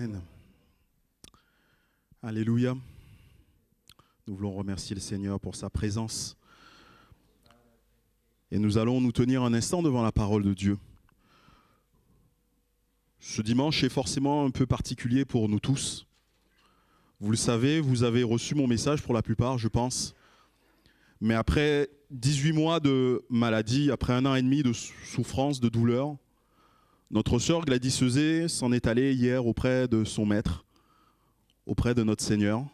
Amen. Alléluia. Nous voulons remercier le Seigneur pour sa présence. Et nous allons nous tenir un instant devant la parole de Dieu. Ce dimanche est forcément un peu particulier pour nous tous. Vous le savez, vous avez reçu mon message pour la plupart, je pense. Mais après 18 mois de maladie, après 1 an et demi de souffrance, de douleur, notre sœur Gladys Eusé s'en est allée hier auprès de son maître, auprès de notre Seigneur.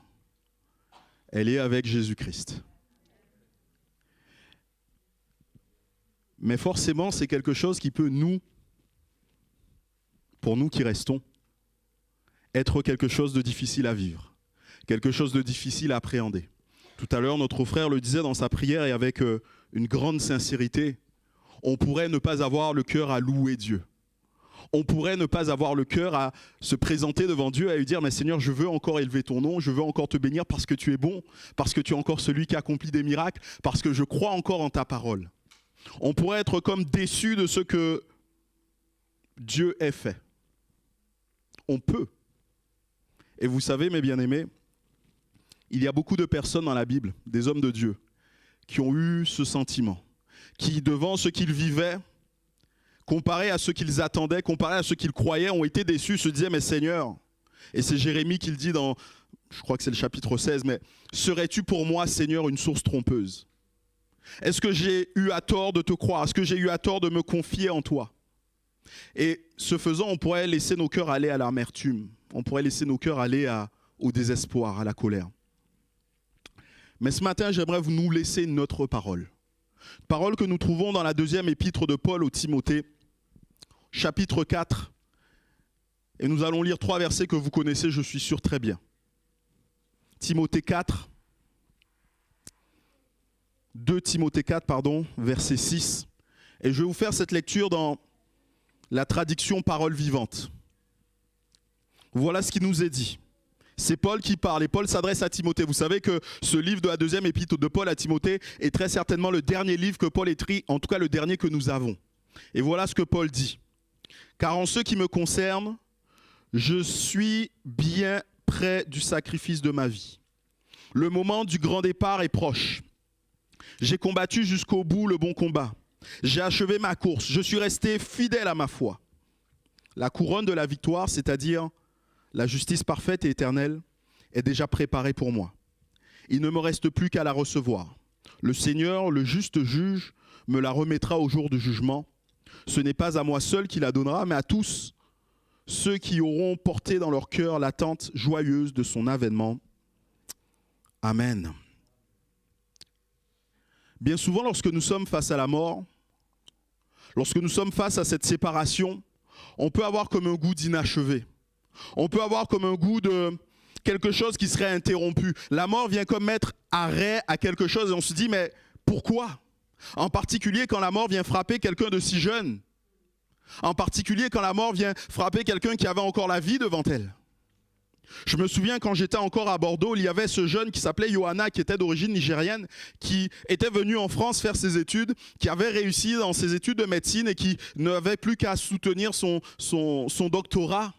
Elle est avec Jésus-Christ. Mais forcément, c'est quelque chose qui peut pour nous qui restons, être quelque chose de difficile à vivre, quelque chose de difficile à appréhender. Tout à l'heure, notre frère le disait dans sa prière et avec une grande sincérité, on pourrait ne pas avoir le cœur à louer Dieu. On pourrait ne pas avoir le cœur à se présenter devant Dieu et à lui dire « Mais Seigneur, je veux encore élever ton nom, je veux encore te bénir parce que tu es bon, parce que tu es encore celui qui accomplit des miracles, parce que je crois encore en ta parole. » On pourrait être comme déçu de ce que Dieu ait fait. On peut. Et vous savez, mes bien-aimés, il y a beaucoup de personnes dans la Bible, des hommes de Dieu, qui ont eu ce sentiment, qui devant ce qu'ils vivaient, comparé à ce qu'ils attendaient, comparé à ce qu'ils croyaient, ont été déçus, se disaient « Mais Seigneur », et c'est Jérémie qui le dit dans, je crois que c'est le chapitre 16, « Mais serais-tu pour moi, Seigneur, une source trompeuse ? Est-ce que j'ai eu à tort de te croire? Est-ce que j'ai eu à tort de me confier en toi ?» Et ce faisant, on pourrait laisser nos cœurs aller à l'amertume, on pourrait laisser nos cœurs aller au désespoir, à la colère. Mais ce matin, j'aimerais nous laisser notre parole. Parole que nous trouvons dans la 2e épître de Paul au Timothée, chapitre 4. Et nous allons lire 3 versets que vous connaissez, je suis sûr, très bien. Timothée 4, 2 Timothée 4, verset 6. Et je vais vous faire cette lecture dans la traduction parole vivante. Voilà ce qui nous est dit. C'est Paul qui parle et Paul s'adresse à Timothée. Vous savez que ce livre de la 2e épître de Paul à Timothée est très certainement le dernier livre que Paul écrit, en tout cas le dernier que nous avons. Et voilà ce que Paul dit. « Car en ce qui me concerne, je suis bien près du sacrifice de ma vie. Le moment du grand départ est proche. J'ai combattu jusqu'au bout le bon combat. J'ai achevé ma course. Je suis resté fidèle à ma foi. La couronne de la victoire, c'est-à-dire la justice parfaite et éternelle, est déjà préparée pour moi. Il ne me reste plus qu'à la recevoir. Le Seigneur, le juste juge, me la remettra au jour du jugement. Ce n'est pas à moi seul qu'il la donnera, mais à tous ceux qui auront porté dans leur cœur l'attente joyeuse de son avènement. Amen. Bien souvent, lorsque nous sommes face à la mort, lorsque nous sommes face à cette séparation, on peut avoir comme un goût d'inachevé. On peut avoir comme un goût de quelque chose qui serait interrompu. La mort vient comme mettre arrêt à quelque chose et on se dit mais pourquoi ? En particulier quand la mort vient frapper quelqu'un de si jeune. En particulier quand la mort vient frapper quelqu'un qui avait encore la vie devant elle. Je me souviens quand j'étais encore à Bordeaux, il y avait ce jeune qui s'appelait Johanna, qui était d'origine nigérienne, qui était venu en France faire ses études, qui avait réussi dans ses études de médecine et qui n'avait plus qu'à soutenir son doctorat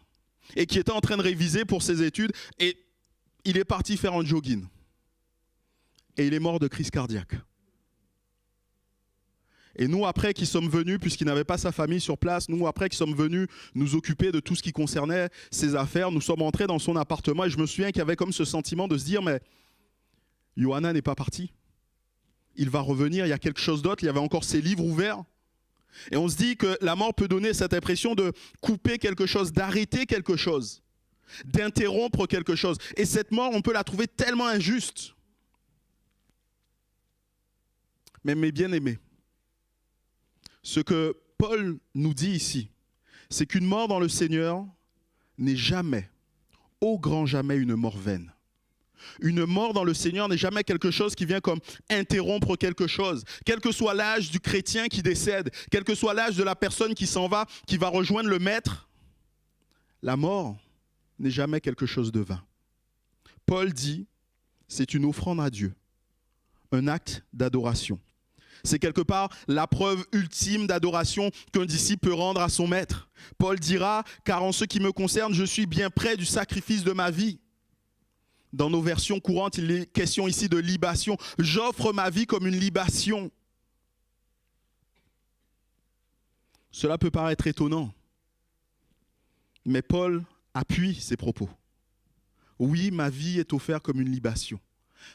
et qui était en train de réviser pour ses études. Et il est parti faire un jogging. Et il est mort de crise cardiaque. Et nous, après qui sommes venus, puisqu'il n'avait pas sa famille sur place, nous, après qui sommes venus nous occuper de tout ce qui concernait ses affaires, nous sommes entrés dans son appartement et je me souviens qu'il y avait comme ce sentiment de se dire, mais Johanna n'est pas parti. Il va revenir, il y a quelque chose d'autre, il y avait encore ses livres ouverts. Et on se dit que la mort peut donner cette impression de couper quelque chose, d'arrêter quelque chose, d'interrompre quelque chose. Et cette mort, on peut la trouver tellement injuste. Mais mes bien-aimés, ce que Paul nous dit ici, c'est qu'une mort dans le Seigneur n'est jamais, au grand jamais, une mort vaine. Une mort dans le Seigneur n'est jamais quelque chose qui vient comme interrompre quelque chose. Quel que soit l'âge du chrétien qui décède, quel que soit l'âge de la personne qui s'en va, qui va rejoindre le Maître, la mort n'est jamais quelque chose de vain. Paul dit, c'est une offrande à Dieu, un acte d'adoration. C'est quelque part la preuve ultime d'adoration qu'un disciple peut rendre à son maître. Paul dira, car en ce qui me concerne, je suis bien près du sacrifice de ma vie. Dans nos versions courantes, il est question ici de libation. J'offre ma vie comme une libation. Cela peut paraître étonnant, mais Paul appuie ses propos. Oui, ma vie est offerte comme une libation.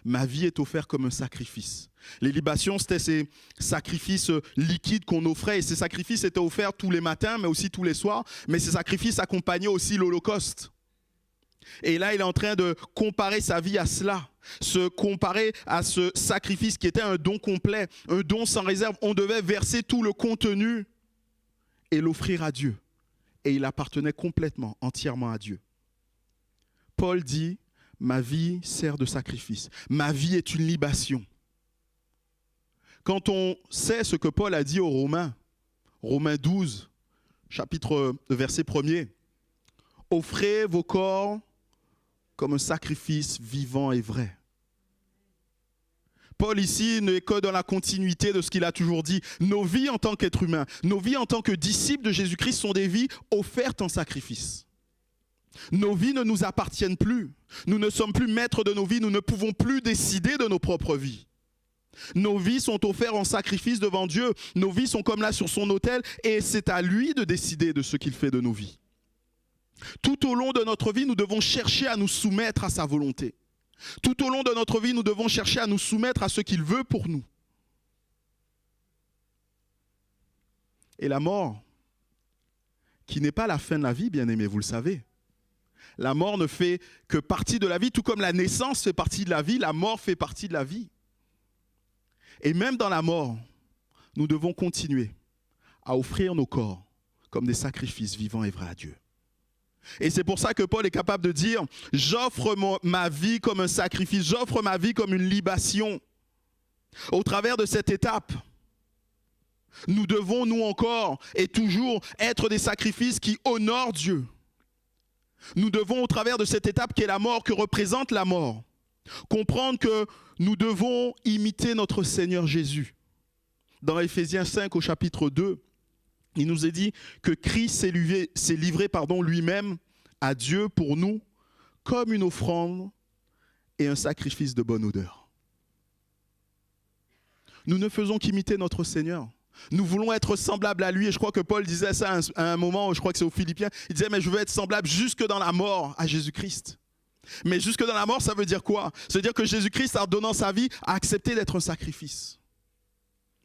Ma vie est offerte comme un sacrifice. Les libations, c'était ces sacrifices liquides qu'on offrait. Et ces sacrifices étaient offerts tous les matins, mais aussi tous les soirs. Mais ces sacrifices accompagnaient aussi l'Holocauste. Et là, il est en train de comparer sa vie à cela. Se comparer à ce sacrifice qui était un don complet, un don sans réserve. On devait verser tout le contenu et l'offrir à Dieu. Et il appartenait complètement, entièrement à Dieu. Paul dit, ma vie sert de sacrifice. Ma vie est une libation. Quand on sait ce que Paul a dit aux Romains, Romains 12, verset 1er, offrez vos corps comme un sacrifice vivant et vrai. Paul ici n'est que dans la continuité de ce qu'il a toujours dit. Nos vies en tant qu'êtres humains, nos vies en tant que disciples de Jésus-Christ sont des vies offertes en sacrifice. Nos vies ne nous appartiennent plus. Nous ne sommes plus maîtres de nos vies. Nous ne pouvons plus décider de nos propres vies. Nos vies sont offertes en sacrifice devant Dieu. Nos vies sont comme là sur son autel et c'est à lui de décider de ce qu'il fait de nos vies. Tout au long de notre vie, nous devons chercher à nous soumettre à sa volonté. Tout au long de notre vie, nous devons chercher à nous soumettre à ce qu'il veut pour nous. Et la mort, qui n'est pas la fin de la vie, bien aimés, vous le savez. La mort ne fait que partie de la vie, tout comme la naissance fait partie de la vie, la mort fait partie de la vie. Et même dans la mort, nous devons continuer à offrir nos corps comme des sacrifices vivants et vrais à Dieu. Et c'est pour ça que Paul est capable de dire, j'offre ma vie comme un sacrifice, j'offre ma vie comme une libation. Au travers de cette étape, nous devons, nous encore et toujours, être des sacrifices qui honorent Dieu. Nous devons, au travers de cette étape qui est la mort, que représente la mort, comprendre que nous devons imiter notre Seigneur Jésus. Dans Éphésiens 5 au chapitre 2, il nous est dit que Christ s'est livré lui-même à Dieu pour nous comme une offrande et un sacrifice de bonne odeur. Nous ne faisons qu'imiter notre Seigneur. Nous voulons être semblables à lui et je crois que Paul disait ça à un moment, je crois que c'est aux Philippiens, il disait mais je veux être semblable jusque dans la mort à Jésus-Christ. Mais jusque dans la mort, ça veut dire quoi? Ça veut dire que Jésus-Christ, en donnant sa vie, a accepté d'être un sacrifice.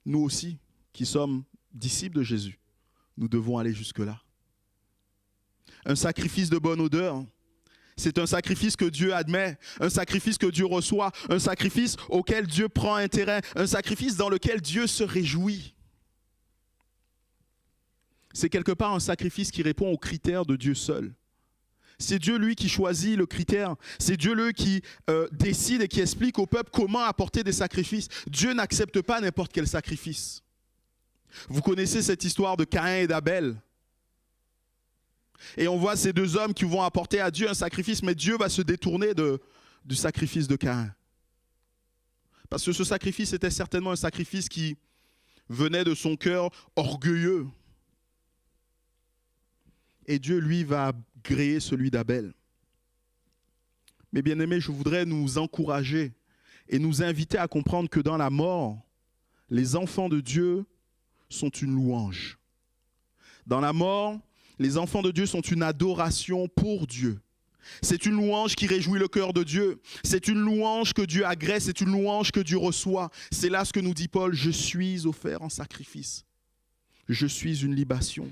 Nous aussi, qui sommes disciples de Jésus, nous devons aller jusque-là. Un sacrifice de bonne odeur, c'est un sacrifice que Dieu admet, un sacrifice que Dieu reçoit, un sacrifice auquel Dieu prend intérêt, un sacrifice dans lequel Dieu se réjouit. C'est quelque part un sacrifice qui répond aux critères de Dieu seul. C'est Dieu, lui, qui choisit le critère. C'est Dieu, lui, qui décide et qui explique au peuple comment apporter des sacrifices. Dieu n'accepte pas n'importe quel sacrifice. Vous connaissez cette histoire de Caïn et d'Abel. Et on voit ces deux hommes qui vont apporter à Dieu un sacrifice, mais Dieu va se détourner du sacrifice de Caïn. Parce que ce sacrifice était certainement un sacrifice qui venait de son cœur orgueilleux. Et Dieu, lui, va agréer celui d'Abel. Mais bien aimés, je voudrais nous encourager et nous inviter à comprendre que dans la mort, les enfants de Dieu sont une louange. Dans la mort, les enfants de Dieu sont une adoration pour Dieu. C'est une louange qui réjouit le cœur de Dieu. C'est une louange que Dieu agrée, c'est une louange que Dieu reçoit. C'est là ce que nous dit Paul, je suis offert en sacrifice. Je suis une libation.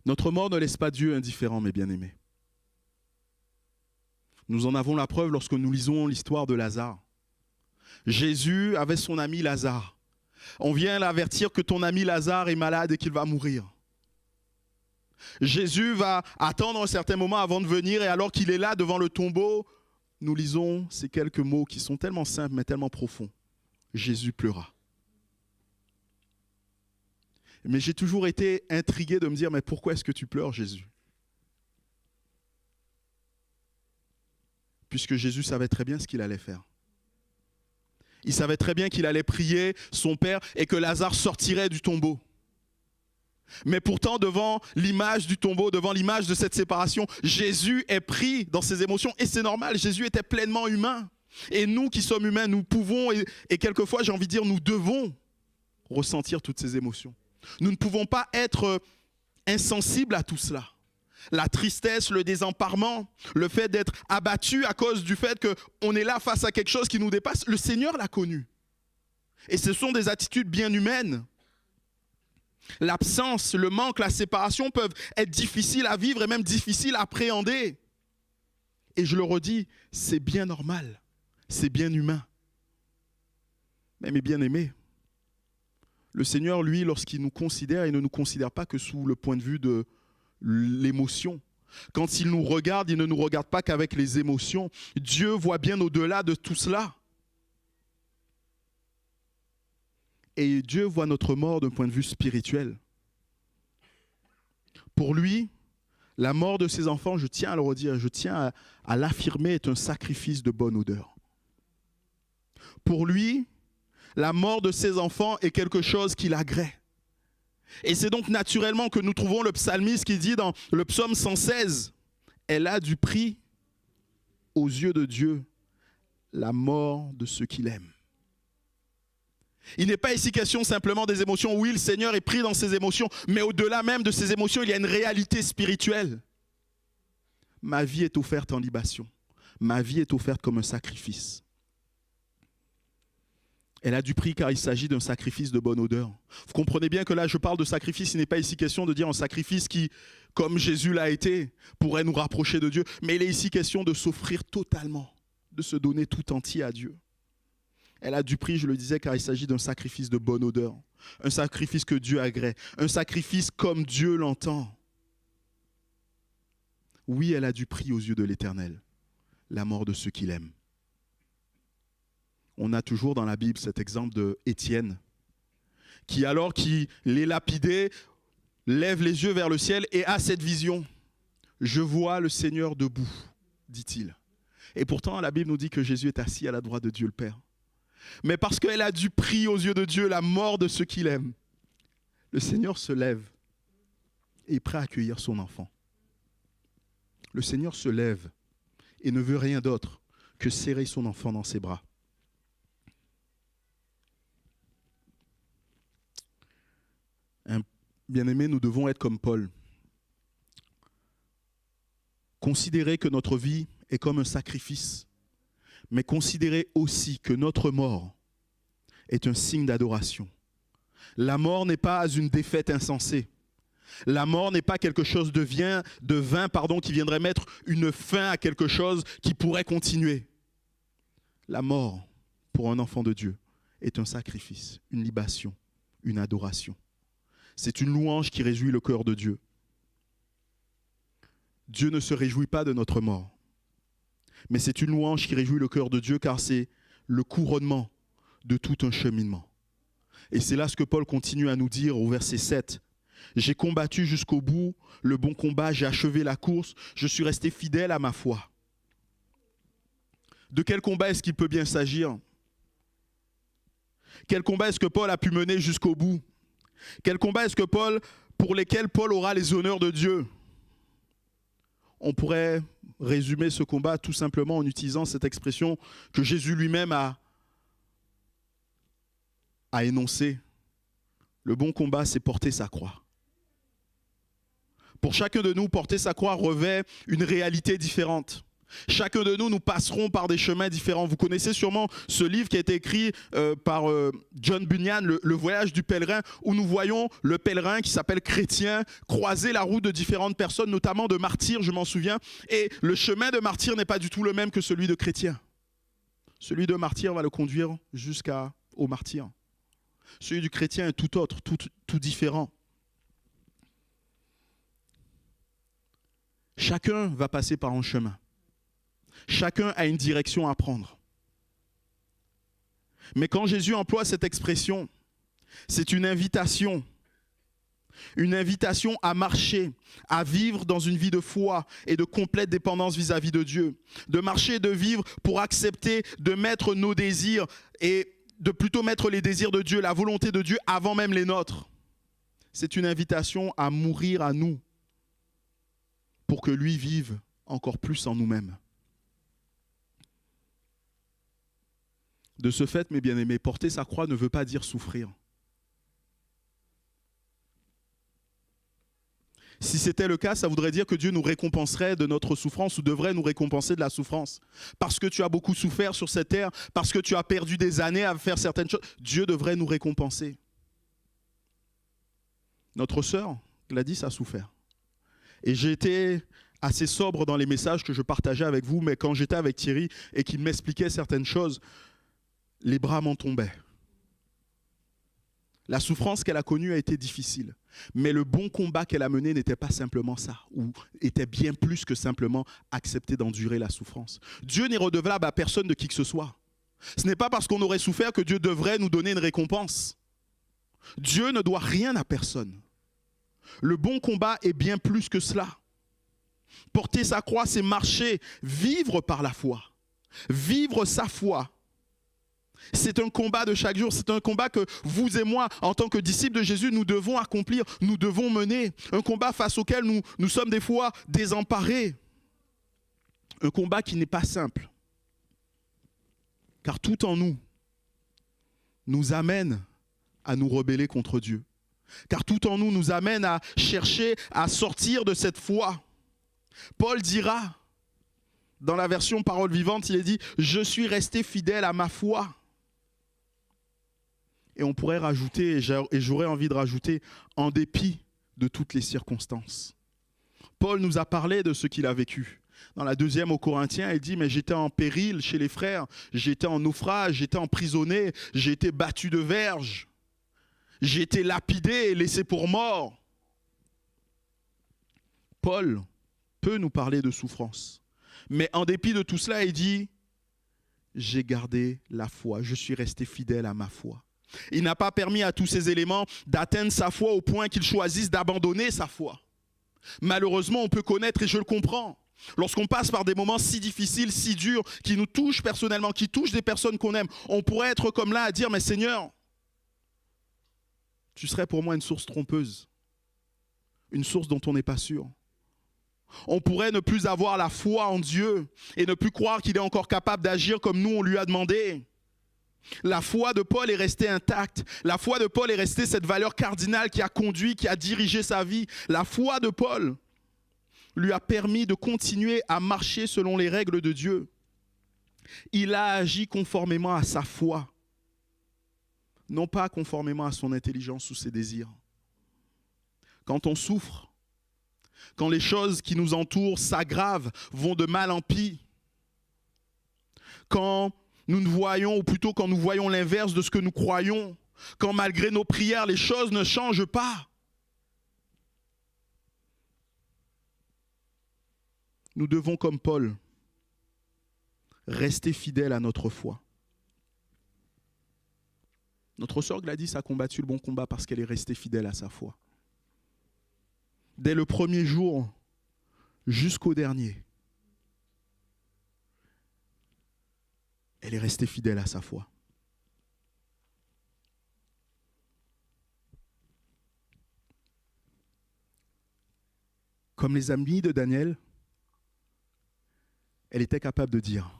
Notre mort ne laisse pas Dieu indifférent, mes bien-aimés. Nous en avons la preuve lorsque nous lisons l'histoire de Lazare. Jésus avait son ami Lazare. On vient l'avertir que ton ami Lazare est malade et qu'il va mourir. Jésus va attendre un certain moment avant de venir et alors qu'il est là devant le tombeau, nous lisons ces quelques mots qui sont tellement simples mais tellement profonds. Jésus pleura. Mais j'ai toujours été intrigué de me dire, mais pourquoi est-ce que tu pleures, Jésus? Puisque Jésus savait très bien ce qu'il allait faire. Il savait très bien qu'il allait prier son Père et que Lazare sortirait du tombeau. Mais pourtant, devant l'image du tombeau, devant l'image de cette séparation, Jésus est pris dans ses émotions. Et c'est normal, Jésus était pleinement humain. Et nous qui sommes humains, nous pouvons, et quelquefois j'ai envie de dire, nous devons ressentir toutes ces émotions. Nous ne pouvons pas être insensibles à tout cela. La tristesse, le désemparement, le fait d'être abattu à cause du fait qu'on est là face à quelque chose qui nous dépasse, le Seigneur l'a connu. Et ce sont des attitudes bien humaines. L'absence, le manque, la séparation peuvent être difficiles à vivre et même difficiles à appréhender. Et je le redis, c'est bien normal, c'est bien humain. Mais mes bien-aimés, le Seigneur, lui, lorsqu'il nous considère, il ne nous considère pas que sous le point de vue de l'émotion. Quand il nous regarde, il ne nous regarde pas qu'avec les émotions. Dieu voit bien au-delà de tout cela. Et Dieu voit notre mort d'un point de vue spirituel. Pour lui, la mort de ses enfants, je tiens à le redire, je tiens à l'affirmer, est un sacrifice de bonne odeur. Pour lui, la mort de ses enfants est quelque chose qu'il agrée. Et c'est donc naturellement que nous trouvons le psalmiste qui dit dans le psaume 116, « Elle a du prix aux yeux de Dieu, la mort de ceux qu'il aime. » Il n'est pas ici question simplement des émotions. Oui, le Seigneur est pris dans ses émotions, mais au-delà même de ses émotions, il y a une réalité spirituelle. Ma vie est offerte en libation. Ma vie est offerte comme un sacrifice. Elle a du prix car il s'agit d'un sacrifice de bonne odeur. Vous comprenez bien que là, je parle de sacrifice. Il n'est pas ici question de dire un sacrifice qui, comme Jésus l'a été, pourrait nous rapprocher de Dieu. Mais il est ici question de s'offrir totalement, de se donner tout entier à Dieu. Elle a du prix, je le disais, car il s'agit d'un sacrifice de bonne odeur. Un sacrifice que Dieu agrée. Un sacrifice comme Dieu l'entend. Oui, elle a du prix aux yeux de l'Éternel. La mort de ceux qu'il aime. On a toujours dans la Bible cet exemple de Étienne, qui alors qu'il est lapidé, lève les yeux vers le ciel et a cette vision. Je vois le Seigneur debout, dit-il. Et pourtant, la Bible nous dit que Jésus est assis à la droite de Dieu le Père. Mais parce qu'elle a du prix aux yeux de Dieu, la mort de ceux qu'il aime, le Seigneur se lève et est prêt à accueillir son enfant. Le Seigneur se lève et ne veut rien d'autre que serrer son enfant dans ses bras. Bien-aimés, nous devons être comme Paul. Considérer que notre vie est comme un sacrifice, mais considérer aussi que notre mort est un signe d'adoration. La mort n'est pas une défaite insensée. La mort n'est pas quelque chose de vain, qui viendrait mettre une fin à quelque chose qui pourrait continuer. La mort, pour un enfant de Dieu, est un sacrifice, une libation, une adoration. C'est une louange qui réjouit le cœur de Dieu. Dieu ne se réjouit pas de notre mort. Mais c'est une louange qui réjouit le cœur de Dieu car c'est le couronnement de tout un cheminement. Et c'est là ce que Paul continue à nous dire au verset 7. « J'ai combattu jusqu'au bout le bon combat, j'ai achevé la course, je suis resté fidèle à ma foi. » De quel combat est-ce qu'il peut bien s'agir? Quel combat est-ce que Paul a pu mener jusqu'au bout? Quel combat est-ce que pour lesquels Paul aura les honneurs de Dieu? On pourrait résumer ce combat tout simplement en utilisant cette expression que Jésus lui-même a énoncée. Le bon combat, c'est porter sa croix. Pour chacun de nous, porter sa croix revêt une réalité différente. Chacun de nous, nous passerons par des chemins différents. Vous connaissez sûrement ce livre qui a été écrit par John Bunyan, le voyage du pèlerin, où nous voyons le pèlerin qui s'appelle chrétien croiser la route de différentes personnes, notamment de martyrs, je m'en souviens. Et le chemin de martyr n'est pas du tout le même que celui de chrétien. Celui de martyr va le conduire jusqu'au martyr. Celui du chrétien est tout autre, tout différent. Chacun va passer par un chemin. Chacun a une direction à prendre. Mais quand Jésus emploie cette expression, c'est une invitation Une invitation à marcher, à vivre dans une vie de foi et de complète dépendance vis-à-vis de Dieu. De marcher et de vivre pour accepter de mettre nos désirs et de plutôt mettre les désirs de Dieu, la volonté de Dieu avant même les nôtres. C'est une invitation à mourir à nous pour que lui vive encore plus en nous-mêmes. De ce fait, mes bien-aimés, porter sa croix ne veut pas dire souffrir. Si c'était le cas, ça voudrait dire que Dieu nous récompenserait de notre souffrance ou devrait nous récompenser de la souffrance. Parce que tu as beaucoup souffert sur cette terre, parce que tu as perdu des années à faire certaines choses, Dieu devrait nous récompenser. Notre sœur, Gladys, a souffert. Et j'ai été assez sobre dans les messages que je partageais avec vous, mais quand j'étais avec Thierry et qu'il m'expliquait certaines choses, les bras m'en tombaient. La souffrance qu'elle a connue a été difficile. Mais le bon combat qu'elle a mené n'était pas simplement ça, ou était bien plus que simplement accepter d'endurer la souffrance. Dieu n'est redevable à personne de qui que ce soit. Ce n'est pas parce qu'on aurait souffert que Dieu devrait nous donner une récompense. Dieu ne doit rien à personne. Le bon combat est bien plus que cela. Porter sa croix, c'est marcher, vivre par la foi. Vivre sa foi. C'est un combat de chaque jour, c'est un combat que vous et moi, en tant que disciples de Jésus, nous devons accomplir, nous devons mener. Un combat face auquel nous sommes des fois désemparés. Un combat qui n'est pas simple. Car tout en nous nous amène à nous rebeller contre Dieu. Car tout en nous nous amène à chercher à sortir de cette foi. Paul dira, dans la version Parole vivante, il est dit « Je suis resté fidèle à ma foi ». Et on pourrait rajouter, et j'aurais envie de rajouter, en dépit de toutes les circonstances. Paul nous a parlé de ce qu'il a vécu. Dans la 2e aux Corinthiens, il dit, mais j'étais en péril chez les frères, j'étais en naufrage, j'étais emprisonné, j'ai été battu de verge, j'ai été lapidé et laissé pour mort. Paul peut nous parler de souffrance. Mais en dépit de tout cela, il dit, j'ai gardé la foi, je suis resté fidèle à ma foi. Il n'a pas permis à tous ces éléments d'atteindre sa foi au point qu'il choisisse d'abandonner sa foi. Malheureusement, on peut connaître, et je le comprends, lorsqu'on passe par des moments si difficiles, si durs, qui nous touchent personnellement, qui touchent des personnes qu'on aime, on pourrait être comme là à dire, mais Seigneur, tu serais pour moi une source trompeuse, une source dont on n'est pas sûr. On pourrait ne plus avoir la foi en Dieu et ne plus croire qu'il est encore capable d'agir comme nous on lui a demandé. La foi de Paul est restée intacte. La foi de Paul est restée cette valeur cardinale qui a conduit, qui a dirigé sa vie. La foi de Paul lui a permis de continuer à marcher selon les règles de Dieu. Il a agi conformément à sa foi, non pas conformément à son intelligence ou ses désirs. Quand on souffre, quand les choses qui nous entourent s'aggravent, vont de mal en pis, quand nous ne voyons, ou plutôt quand nous voyons l'inverse de ce que nous croyons, quand malgré nos prières, les choses ne changent pas, nous devons, comme Paul, rester fidèles à notre foi. Notre sœur Gladys a combattu le bon combat parce qu'elle est restée fidèle à sa foi. Dès le premier jour jusqu'au dernier, elle est restée fidèle à sa foi. Comme les amis de Daniel, elle était capable de dire,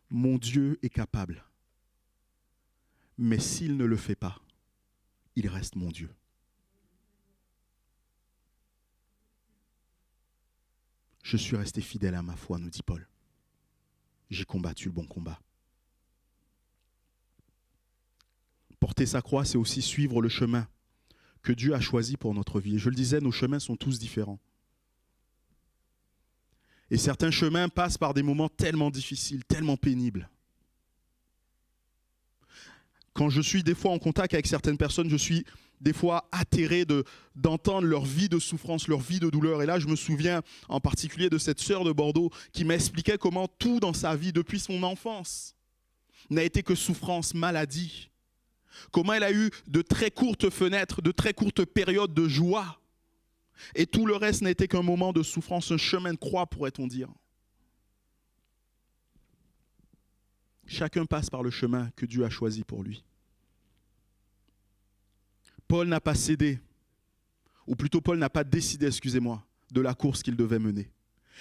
mon Dieu est capable, mais s'il ne le fait pas, il reste mon Dieu. Je suis resté fidèle à ma foi, nous dit Paul. J'ai combattu le bon combat. Porter sa croix, c'est aussi suivre le chemin que Dieu a choisi pour notre vie. Et je le disais, nos chemins sont tous différents. Et certains chemins passent par des moments tellement difficiles, tellement pénibles. Quand je suis des fois en contact avec certaines personnes, je suis des fois atterré d'entendre leur vie de souffrance, leur vie de douleur. Et là, je me souviens en particulier de cette sœur de Bordeaux qui m'expliquait comment tout dans sa vie, depuis son enfance, n'a été que souffrance, maladie. Comment il a eu de très courtes fenêtres, de très courtes périodes de joie. Et tout le reste n'était qu'un moment de souffrance, un chemin de croix, pourrait-on dire. Chacun passe par le chemin que Dieu a choisi pour lui. Paul n'a pas cédé, ou plutôt Paul n'a pas décidé, excusez-moi, de la course qu'il devait mener.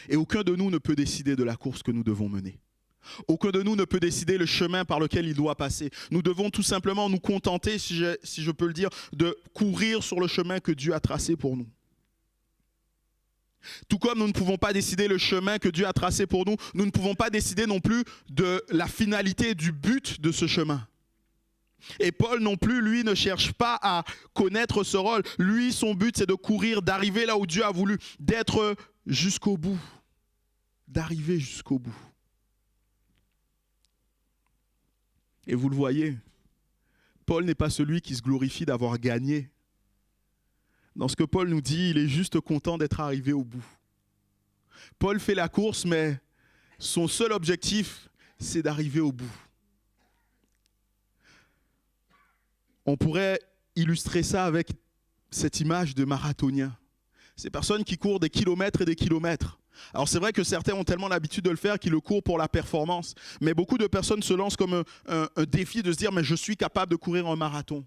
Et aucun de nous ne peut décider de la course que nous devons mener. Aucun de nous ne peut décider le chemin par lequel il doit passer. Nous devons tout simplement nous contenter, si je peux le dire, de courir sur le chemin que Dieu a tracé pour nous. Tout comme nous ne pouvons pas décider le chemin que Dieu a tracé pour nous, nous ne pouvons pas décider non plus de la finalité, du but de ce chemin. Et Paul non plus, lui, ne cherche pas à connaître ce rôle. Lui, son but, c'est de courir, d'arriver là où Dieu a voulu, d'être jusqu'au bout, d'arriver jusqu'au bout. Et vous le voyez, Paul n'est pas celui qui se glorifie d'avoir gagné. Dans ce que Paul nous dit, il est juste content d'être arrivé au bout. Paul fait la course, mais son seul objectif, c'est d'arriver au bout. On pourrait illustrer ça avec cette image de marathonien. Ces personnes qui courent des kilomètres et des kilomètres. Alors c'est vrai que certains ont tellement l'habitude de le faire qu'ils le courent pour la performance. Mais beaucoup de personnes se lancent comme un défi de se dire « mais je suis capable de courir un marathon ».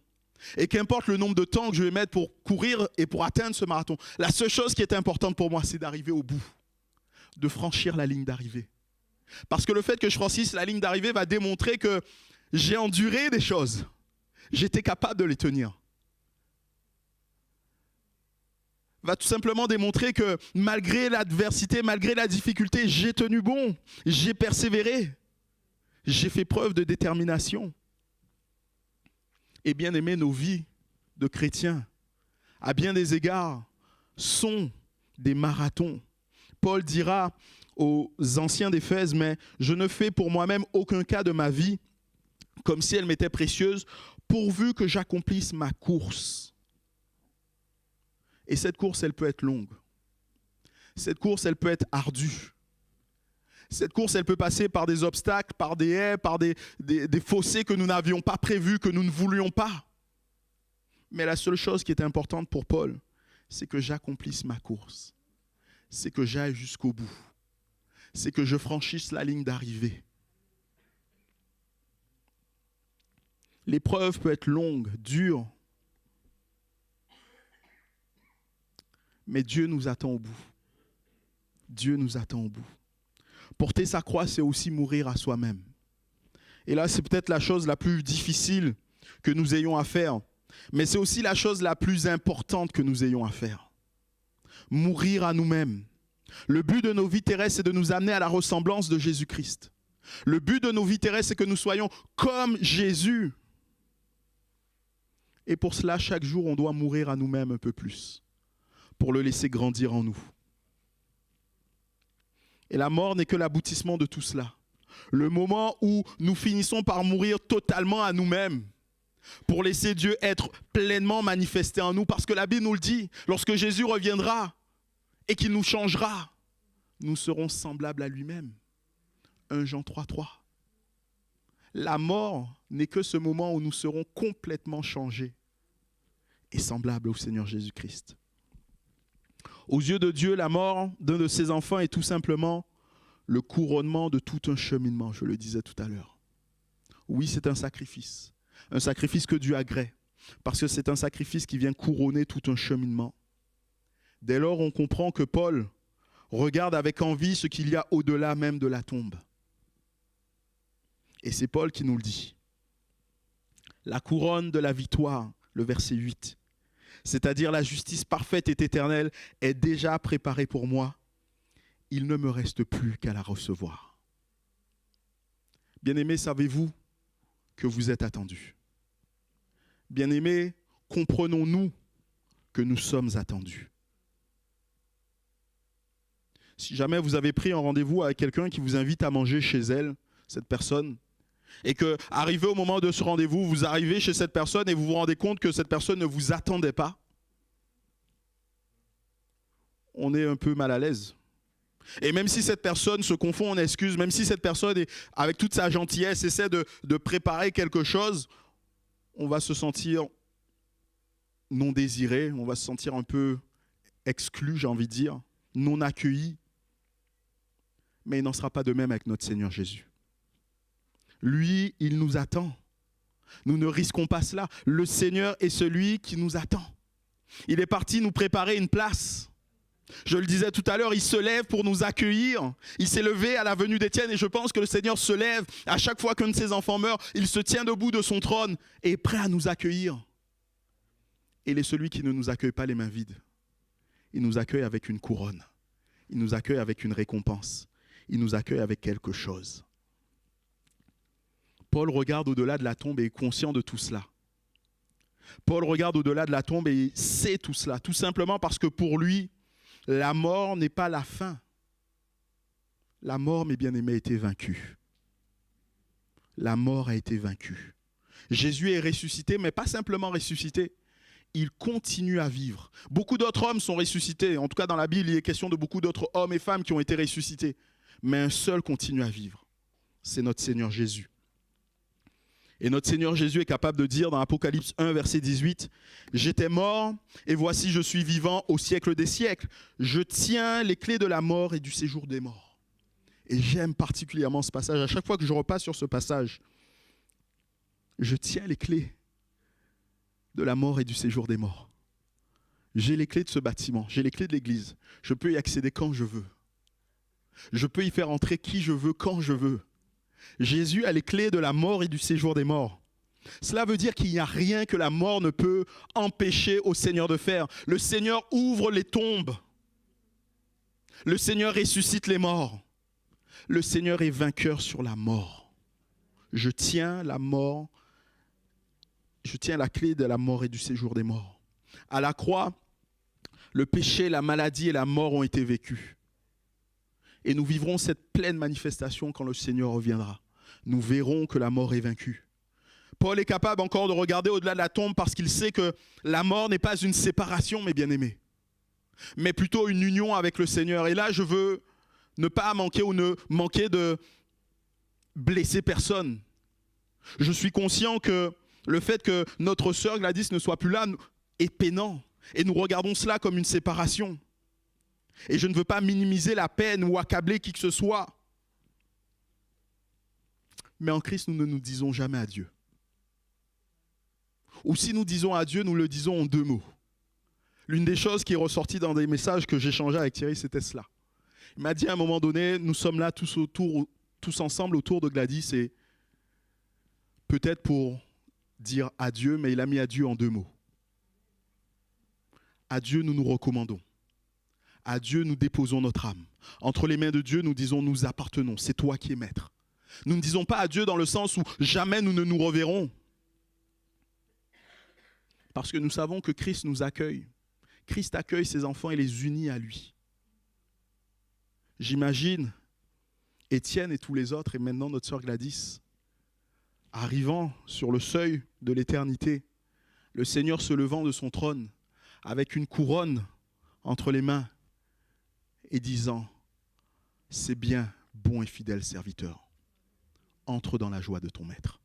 Et qu'importe le nombre de temps que je vais mettre pour courir et pour atteindre ce marathon, la seule chose qui est importante pour moi, c'est d'arriver au bout, de franchir la ligne d'arrivée. Parce que le fait que je franchisse la ligne d'arrivée va démontrer que j'ai enduré des choses. J'étais capable de les tenir. Va tout simplement démontrer que malgré l'adversité, malgré la difficulté, j'ai tenu bon, j'ai persévéré, j'ai fait preuve de détermination. Et bien aimé, nos vies de chrétiens, à bien des égards, sont des marathons. Paul dira aux anciens d'Éphèse, mais je ne fais pour moi-même aucun cas de ma vie comme si elle m'était précieuse, pourvu que j'accomplisse ma course. Et cette course, elle peut être longue. Cette course, elle peut être ardue. Cette course, elle peut passer par des obstacles, par des haies, par des fossés que nous n'avions pas prévus, que nous ne voulions pas. Mais la seule chose qui est importante pour Paul, c'est que j'accomplisse ma course. C'est que j'aille jusqu'au bout. C'est que je franchisse la ligne d'arrivée. L'épreuve peut être longue, dure, mais Dieu nous attend au bout. Dieu nous attend au bout. Porter sa croix, c'est aussi mourir à soi-même. Et là, c'est peut-être la chose la plus difficile que nous ayons à faire, mais c'est aussi la chose la plus importante que nous ayons à faire. Mourir à nous-mêmes. Le but de nos vies terrestres, c'est de nous amener à la ressemblance de Jésus-Christ. Le but de nos vies terrestres, c'est que nous soyons comme Jésus. Et pour cela, chaque jour, on doit mourir à nous-mêmes un peu plus, pour le laisser grandir en nous. Et la mort n'est que l'aboutissement de tout cela. Le moment où nous finissons par mourir totalement à nous-mêmes, pour laisser Dieu être pleinement manifesté en nous, parce que la Bible nous le dit, lorsque Jésus reviendra et qu'il nous changera, nous serons semblables à lui-même. 1 Jean 3,3. La mort n'est que ce moment où nous serons complètement changés et semblables au Seigneur Jésus-Christ. Aux yeux de Dieu, la mort d'un de ses enfants est tout simplement le couronnement de tout un cheminement, je le disais tout à l'heure. Oui, c'est un sacrifice que Dieu agrée, parce que c'est un sacrifice qui vient couronner tout un cheminement. Dès lors, on comprend que Paul regarde avec envie ce qu'il y a au-delà même de la tombe. Et c'est Paul qui nous le dit. La couronne de la victoire, le verset 8, c'est-à-dire la justice parfaite et éternelle, est déjà préparée pour moi. Il ne me reste plus qu'à la recevoir. Bien-aimés, savez-vous que vous êtes attendus? Bien-aimés, comprenons-nous que nous sommes attendus? Si jamais vous avez pris un rendez-vous avec quelqu'un qui vous invite à manger chez elle, cette personne, et que, arrivé au moment de ce rendez-vous, vous arrivez chez cette personne et vous vous rendez compte que cette personne ne vous attendait pas, on est un peu mal à l'aise. Et même si cette personne se confond en excuses, même si cette personne, avec toute sa gentillesse, essaie de préparer quelque chose, on va se sentir non désiré, on va se sentir un peu exclu, j'ai envie de dire, non accueilli. Mais il n'en sera pas de même avec notre Seigneur Jésus. Lui, il nous attend. Nous ne risquons pas cela. Le Seigneur est celui qui nous attend. Il est parti nous préparer une place. Je le disais tout à l'heure, il se lève pour nous accueillir. Il s'est levé à la venue d'Étienne et je pense que le Seigneur se lève à chaque fois qu'un de ses enfants meurt. Il se tient debout de son trône et est prêt à nous accueillir. Et il est celui qui ne nous accueille pas les mains vides. Il nous accueille avec une couronne. Il nous accueille avec une récompense. Il nous accueille avec quelque chose. Paul regarde au-delà de la tombe et est conscient de tout cela. Paul regarde au-delà de la tombe et sait tout cela, tout simplement parce que pour lui, la mort n'est pas la fin. La mort, mes bien-aimés, a été vaincue. La mort a été vaincue. Jésus est ressuscité, mais pas simplement ressuscité. Il continue à vivre. Beaucoup d'autres hommes sont ressuscités. En tout cas, dans la Bible, il est question de beaucoup d'autres hommes et femmes qui ont été ressuscités. Mais un seul continue à vivre. C'est notre Seigneur Jésus. Et notre Seigneur Jésus est capable de dire dans Apocalypse 1, verset 18, « J'étais mort, et voici je suis vivant au siècle des siècles. Je tiens les clés de la mort et du séjour des morts. » Et j'aime particulièrement ce passage. À chaque fois que je repasse sur ce passage, je tiens les clés de la mort et du séjour des morts. J'ai les clés de ce bâtiment, j'ai les clés de l'église. Je peux y accéder quand je veux. Je peux y faire entrer qui je veux, quand je veux. Jésus a les clés de la mort et du séjour des morts. Cela veut dire qu'il n'y a rien que la mort ne peut empêcher au Seigneur de faire. Le Seigneur ouvre les tombes. Le Seigneur ressuscite les morts. Le Seigneur est vainqueur sur la mort. Je tiens la mort. Je tiens la clé de la mort et du séjour des morts. À la croix, le péché, la maladie et la mort ont été vécus. Et nous vivrons cette pleine manifestation quand le Seigneur reviendra. Nous verrons que la mort est vaincue. Paul est capable encore de regarder au-delà de la tombe parce qu'il sait que la mort n'est pas une séparation, mes bien-aimés, mais plutôt une union avec le Seigneur. Et là, je veux ne pas manquer ou ne manquer de blesser personne. Je suis conscient que le fait que notre sœur Gladys ne soit plus là est peinant. Et nous regardons cela comme une séparation. Et je ne veux pas minimiser la peine ou accabler qui que ce soit. Mais en Christ, nous ne nous disons jamais adieu. Ou si nous disons adieu, nous le disons en deux mots. L'une des choses qui est ressortie dans des messages que j'échangeais avec Thierry, c'était cela. Il m'a dit à un moment donné, nous sommes là tous ensemble autour de Gladys et peut-être pour dire adieu, mais il a mis adieu en deux mots. À Dieu, nous nous recommandons. À Dieu, nous déposons notre âme. Entre les mains de Dieu, nous disons nous appartenons. C'est toi qui es maître. Nous ne disons pas adieu dans le sens où jamais nous ne nous reverrons. Parce que nous savons que Christ nous accueille. Christ accueille ses enfants et les unit à lui. J'imagine Étienne et tous les autres, et maintenant notre sœur Gladys, arrivant sur le seuil de l'éternité, le Seigneur se levant de son trône, avec une couronne entre les mains, et disant, c'est bien, bon et fidèle serviteur, entre dans la joie de ton maître.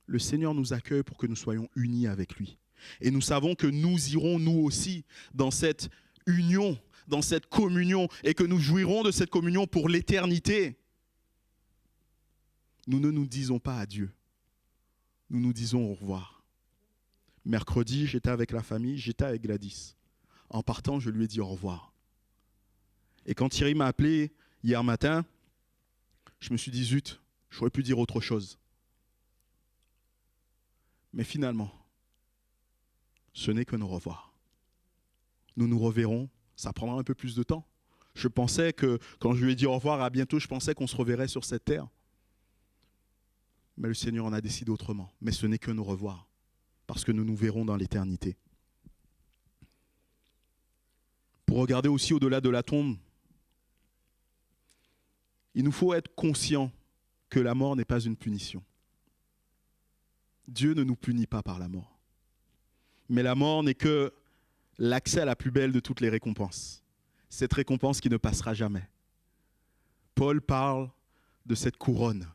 Le Seigneur nous accueille pour que nous soyons unis avec lui. Et nous savons que nous irons nous aussi dans cette union, dans cette communion, et que nous jouirons de cette communion pour l'éternité. Nous ne nous disons pas adieu, nous nous disons au revoir. Mercredi, j'étais avec la famille, j'étais avec Gladys. En partant, je lui ai dit au revoir. Et quand Thierry m'a appelé hier matin, je me suis dit, zut, j'aurais pu dire autre chose. Mais finalement, ce n'est qu'un au revoir. Nous nous reverrons, ça prendra un peu plus de temps. Je pensais que, quand je lui ai dit au revoir, à bientôt, je pensais qu'on se reverrait sur cette terre. Mais le Seigneur en a décidé autrement. Mais ce n'est qu'un au revoir, parce que nous nous verrons dans l'éternité. Pour regarder aussi au-delà de la tombe, il nous faut être conscient que la mort n'est pas une punition. Dieu ne nous punit pas par la mort. Mais la mort n'est que l'accès à la plus belle de toutes les récompenses. Cette récompense qui ne passera jamais. Paul parle de cette couronne.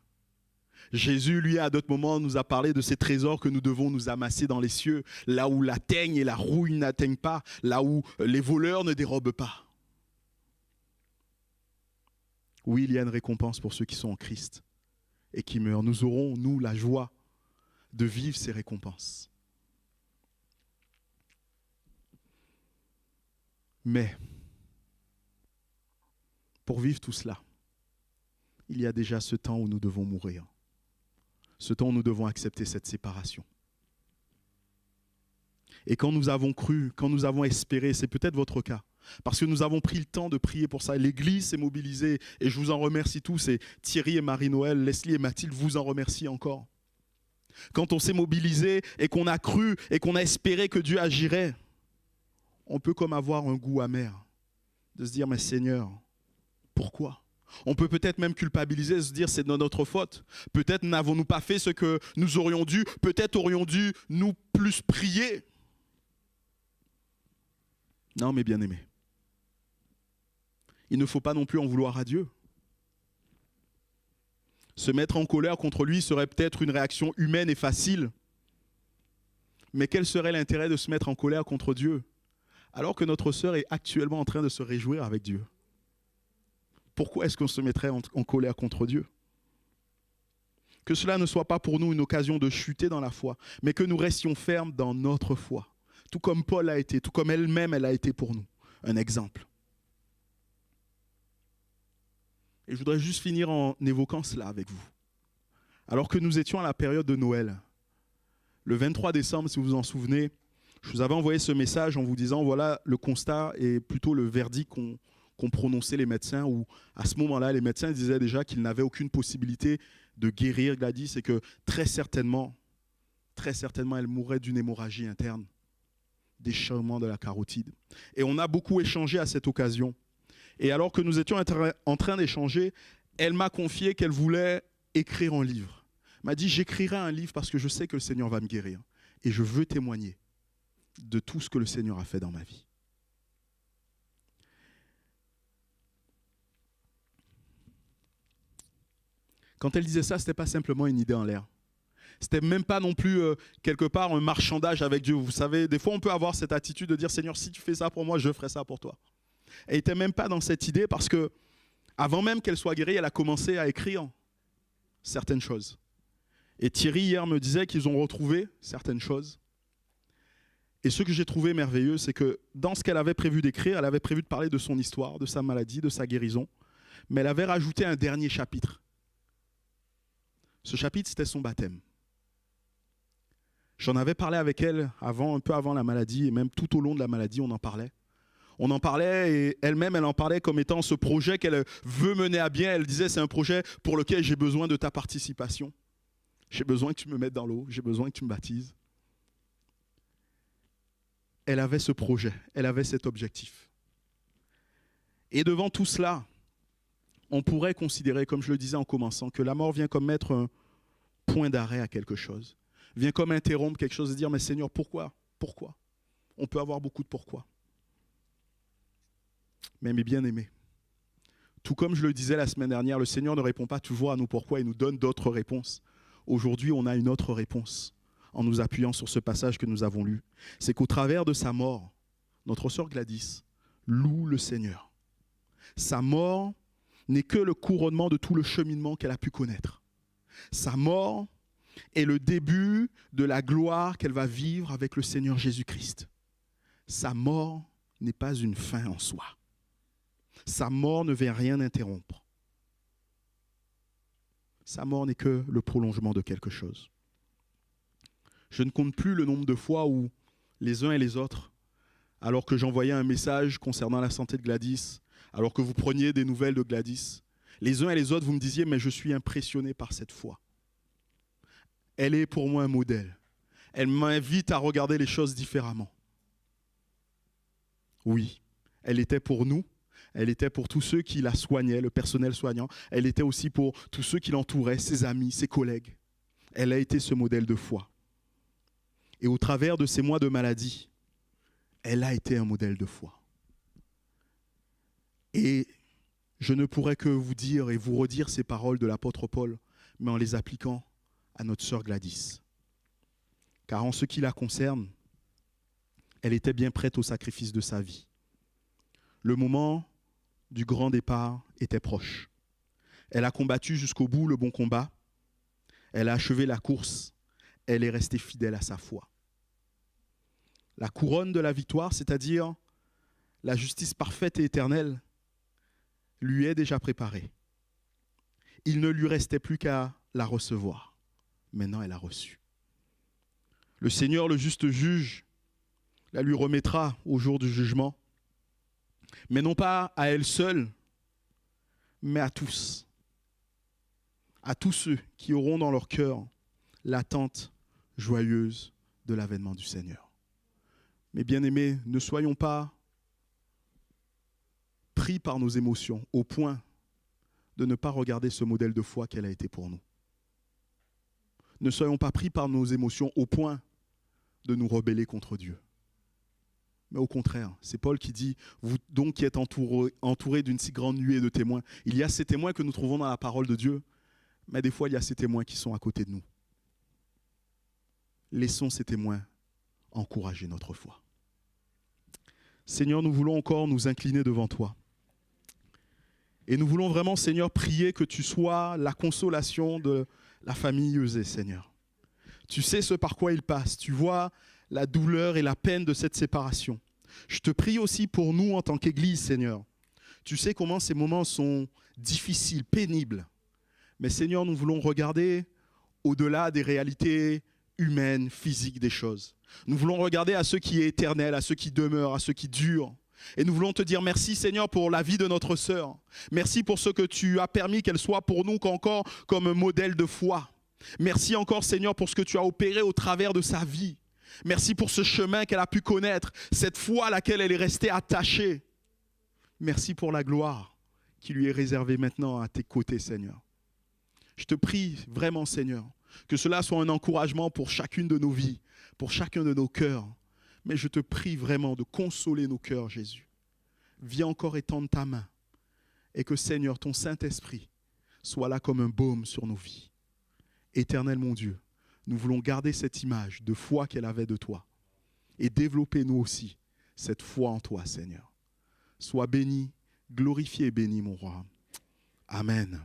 Jésus, lui, à d'autres moments, nous a parlé de ces trésors que nous devons nous amasser dans les cieux, là où la teigne et la rouille n'atteignent pas, là où les voleurs ne dérobent pas. Oui, il y a une récompense pour ceux qui sont en Christ et qui meurent. Nous aurons, nous, la joie de vivre ces récompenses. Mais, pour vivre tout cela, il y a déjà ce temps où nous devons mourir. Ce temps où nous devons accepter cette séparation. Et quand nous avons cru, quand nous avons espéré, c'est peut-être votre cas, parce que nous avons pris le temps de prier pour ça. L'Église s'est mobilisée et je vous en remercie tous. Et Thierry et Marie-Noël, Leslie et Mathilde vous en remercient encore. Quand on s'est mobilisé et qu'on a cru et qu'on a espéré que Dieu agirait, on peut comme avoir un goût amer de se dire, mais Seigneur, pourquoi ? On peut peut-être même culpabiliser, se dire c'est de notre faute. Peut-être n'avons-nous pas fait ce que nous aurions dû. Peut-être aurions dû nous plus prier. Non, mes bien-aimés, il ne faut pas non plus en vouloir à Dieu. Se mettre en colère contre lui serait peut-être une réaction humaine et facile. Mais quel serait l'intérêt de se mettre en colère contre Dieu alors que notre sœur est actuellement en train de se réjouir avec Dieu? Pourquoi est-ce qu'on se mettrait en colère contre Dieu? Que cela ne soit pas pour nous une occasion de chuter dans la foi, mais que nous restions fermes dans notre foi. Tout comme Paul a été, tout comme elle-même, elle a été pour nous. Un exemple. Et je voudrais juste finir en évoquant cela avec vous. Alors que nous étions à la période de Noël, le 23 décembre, si vous vous en souvenez, je vous avais envoyé ce message en vous disant, voilà le constat et plutôt le verdict qu'ont prononcé les médecins, où à ce moment-là, les médecins disaient déjà qu'ils n'avaient aucune possibilité de guérir Gladys et que très certainement, elle mourrait d'une hémorragie interne, déchirement de la carotide. Et on a beaucoup échangé à cette occasion. Et alors que nous étions en train d'échanger, elle m'a confié qu'elle voulait écrire un livre. Elle m'a dit, j'écrirai un livre parce que je sais que le Seigneur va me guérir. Et je veux témoigner de tout ce que le Seigneur a fait dans ma vie. Quand elle disait ça, ce n'était pas simplement une idée en l'air. Ce n'était même pas non plus quelque part un marchandage avec Dieu. Vous savez, des fois on peut avoir cette attitude de dire, Seigneur, si tu fais ça pour moi, je ferai ça pour toi. Elle n'était même pas dans cette idée parce que avant même qu'elle soit guérie, elle a commencé à écrire certaines choses. Et Thierry hier me disait qu'ils ont retrouvé certaines choses. Et ce que j'ai trouvé merveilleux, c'est que dans ce qu'elle avait prévu d'écrire, elle avait prévu de parler de son histoire, de sa maladie, de sa guérison, mais elle avait rajouté un dernier chapitre. Ce chapitre, c'était son baptême. J'en avais parlé avec elle avant, un peu avant la maladie, et même tout au long de la maladie, on en parlait. On en parlait et elle-même, elle en parlait comme étant ce projet qu'elle veut mener à bien. Elle disait, c'est un projet pour lequel j'ai besoin de ta participation. J'ai besoin que tu me mettes dans l'eau, j'ai besoin que tu me baptises. Elle avait ce projet, elle avait cet objectif. Et devant tout cela, on pourrait considérer, comme je le disais en commençant, que la mort vient comme mettre un point d'arrêt à quelque chose. Vient comme interrompre quelque chose et dire, mais Seigneur, pourquoi? Pourquoi? On peut avoir beaucoup de pourquoi. Mais mes bien-aimés, tout comme je le disais la semaine dernière, le Seigneur ne répond pas toujours à nos pourquoi, il nous donne d'autres réponses. Aujourd'hui, on a une autre réponse en nous appuyant sur ce passage que nous avons lu. C'est qu'au travers de sa mort, notre sœur Gladys loue le Seigneur. Sa mort n'est que le couronnement de tout le cheminement qu'elle a pu connaître. Sa mort est le début de la gloire qu'elle va vivre avec le Seigneur Jésus-Christ. Sa mort n'est pas une fin en soi. Sa mort ne vient rien interrompre. Sa mort n'est que le prolongement de quelque chose. Je ne compte plus le nombre de fois où les uns et les autres, alors que j'envoyais un message concernant la santé de Gladys, alors que vous preniez des nouvelles de Gladys, les uns et les autres, vous me disiez, mais je suis impressionné par cette foi. Elle est pour moi un modèle. Elle m'invite à regarder les choses différemment. Oui, elle était pour nous, elle était pour tous ceux qui la soignaient, le personnel soignant, elle était aussi pour tous ceux qui l'entouraient, ses amis, ses collègues. Elle a été ce modèle de foi. Et au travers de ces mois de maladie, elle a été un modèle de foi. Et je ne pourrais que vous dire et vous redire ces paroles de l'apôtre Paul, mais en les appliquant à notre sœur Gladys. Car en ce qui la concerne, elle était bien prête au sacrifice de sa vie. Le moment du grand départ était proche. Elle a combattu jusqu'au bout le bon combat. Elle a achevé la course. Elle est restée fidèle à sa foi. La couronne de la victoire, c'est-à-dire la justice parfaite et éternelle, lui est déjà préparée. Il ne lui restait plus qu'à la recevoir. Maintenant, elle a reçu. Le Seigneur, le juste juge, la lui remettra au jour du jugement, mais non pas à elle seule, mais à tous ceux qui auront dans leur cœur l'attente joyeuse de l'avènement du Seigneur. Mes bien-aimés, ne soyons pas pris par nos émotions au point de ne pas regarder ce modèle de foi qu'elle a été pour nous. Ne soyons pas pris par nos émotions au point de nous rebeller contre Dieu. Mais au contraire, c'est Paul qui dit, vous donc qui êtes entourés d'une si grande nuée de témoins, il y a ces témoins que nous trouvons dans la parole de Dieu, mais des fois il y a ces témoins qui sont à côté de nous. Laissons ces témoins encourager notre foi. Seigneur, nous voulons encore nous incliner devant toi. Et nous voulons vraiment, Seigneur, prier que tu sois la consolation de la famille Euzé, Seigneur. Tu sais ce par quoi ils passent. Tu vois la douleur et la peine de cette séparation. Je te prie aussi pour nous en tant qu'Église, Seigneur. Tu sais comment ces moments sont difficiles, pénibles. Mais Seigneur, nous voulons regarder au-delà des réalités humaines, physiques des choses. Nous voulons regarder à ce qui est éternel, à ce qui demeure, à ce qui dure. Et nous voulons te dire merci, Seigneur, pour la vie de notre sœur. Merci pour ce que tu as permis qu'elle soit pour nous encore comme un modèle de foi. Merci encore, Seigneur, pour ce que tu as opéré au travers de sa vie. Merci pour ce chemin qu'elle a pu connaître, cette foi à laquelle elle est restée attachée. Merci pour la gloire qui lui est réservée maintenant à tes côtés, Seigneur. Je te prie vraiment, Seigneur, que cela soit un encouragement pour chacune de nos vies, pour chacun de nos cœurs. Mais je te prie vraiment de consoler nos cœurs, Jésus. Viens encore étendre ta main et que, Seigneur, ton Saint-Esprit soit là comme un baume sur nos vies. Éternel mon Dieu, nous voulons garder cette image de foi qu'elle avait de toi et développer nous aussi cette foi en toi, Seigneur. Sois béni, glorifié et béni, mon roi. Amen.